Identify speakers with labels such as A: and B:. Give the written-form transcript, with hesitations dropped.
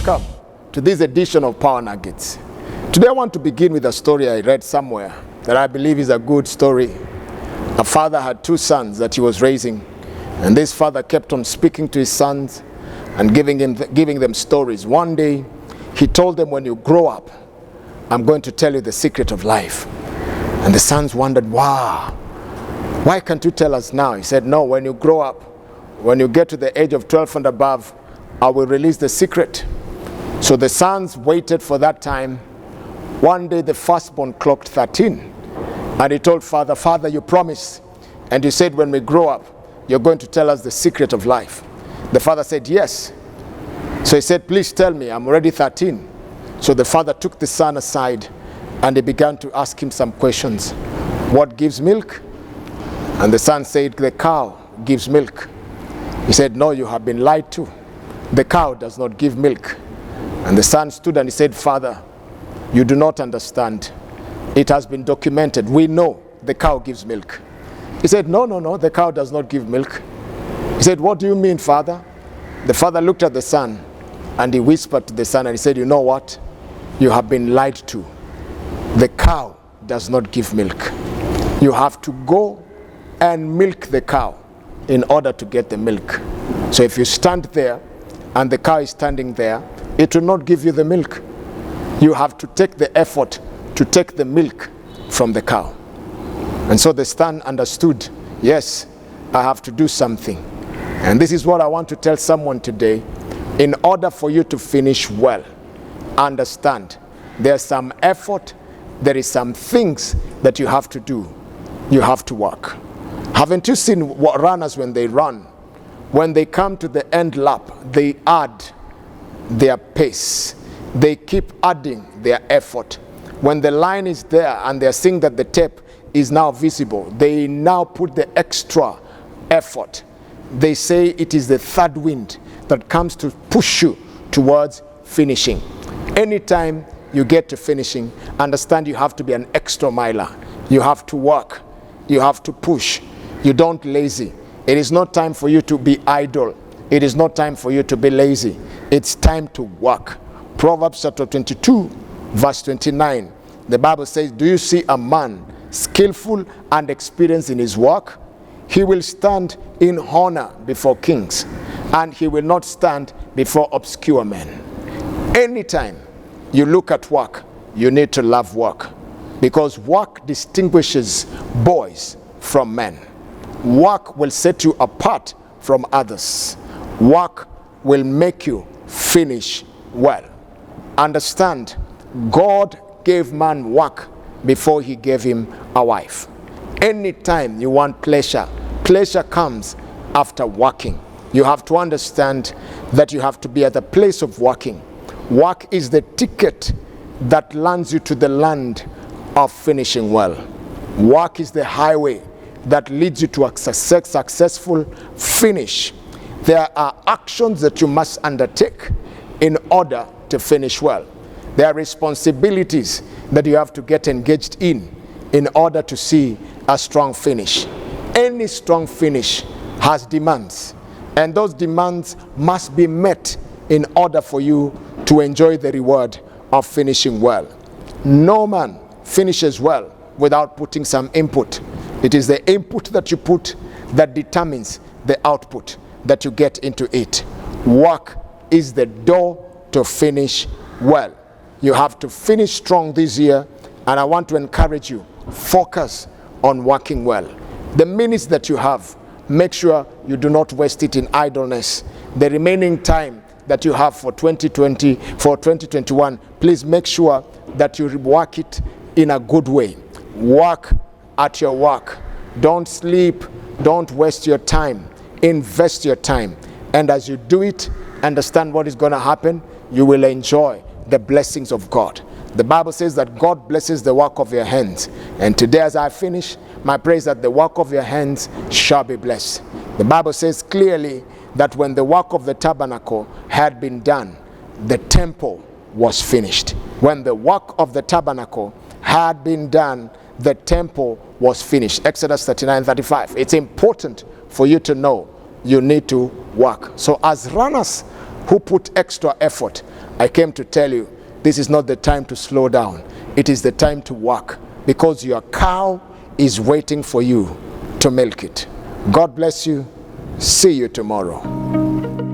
A: Welcome to this edition of Power Nuggets. Today I want to begin with a story I read somewhere that I believe is a good story. A father had two sons that he was raising, and this father kept on speaking to his sons and giving them stories. One day he told them, when you grow up, I'm going to tell you the secret of life. And the sons wondered, wow, why can't you tell us now? He said, no, when you grow up, when you get to the age of 12 and above, I will release the secret. So the sons waited for that time. One day the firstborn clocked 13, and he told father, Father, you promised, and you said when we grow up, you're going to tell us the secret of life. The father said, yes. So he said, please tell me, I'm already 13. So the father took the son aside, and he began to ask him some questions. What gives milk? And the son said, the cow gives milk. He said, no, you have been lied to. The cow does not give milk. And the son stood and he said, Father, you do not understand. It has been documented. We know the cow gives milk. He said, no, the cow does not give milk. He said, what do you mean, Father? The father looked at the son and he whispered to the son and he said, you know what? You have been lied to. The cow does not give milk. You have to go and milk the cow in order to get the milk. So if you stand there and the cow is standing there, it will not give you the milk. You have to take the effort to take the milk from the cow. And so the son understood, yes, I have to do something. And this is what I want to tell someone today. In order for you to finish well, understand there's some effort, there is some things that you have to do. You have to work. Haven't you seen runners when they run? When they come to the end lap, they add their pace. They keep adding their effort. When the line is there and they're seeing that the tape is now visible, they now put the extra effort. They say it is the third wind that comes to push you towards finishing. Anytime you get to finishing, understand you have to be an extra miler. You have to work. You have to push. You don't lazy. It is not time for you to be idle. It is not time for you to be lazy. It's time to work. Proverbs chapter 22, verse 29. The Bible says, do you see a man skillful and experienced in his work? He will stand in honor before kings, and he will not stand before obscure men. Anytime you look at work, you need to love work, because work distinguishes boys from men. Work will set you apart from others. Work will make you finish well. Understand, God gave man work before he gave him a wife. Anytime you want pleasure, pleasure comes after working. You have to understand that you have to be at the place of working. Work is the ticket that lands you to the land of finishing well. Work is the highway that leads you to a successful finish. There are actions that you must undertake in order to finish well. There are responsibilities that you have to get engaged in order to see a strong finish. Any strong finish has demands, and those demands must be met in order for you to enjoy the reward of finishing well. No man finishes well without putting some input. It is the input that you put that determines the output that you get into it. Work is the door to finish well. You have to finish strong this year, and I want to encourage you, focus on working well. The minutes that you have, make sure you do not waste it in idleness. The remaining time that you have for 2020, for 2021, please make sure that you work it in a good way. Work at your work. Don't sleep. Don't waste your time. Invest your time. And as you do it, understand what is going to happen. You will enjoy the blessings of God. The Bible says that God blesses the work of your hands. And today as I finish, my prayer is that the work of your hands shall be blessed. The Bible says clearly that when the work of the tabernacle had been done, the temple was finished. When the work of the tabernacle had been done, the temple was finished. Exodus 39:35. It's important for you to know you need to work. So as runners who put extra effort, I came to tell you, this is not the time to slow down. It is the time to work, because your cow is waiting for you to milk it. God bless you. See you tomorrow.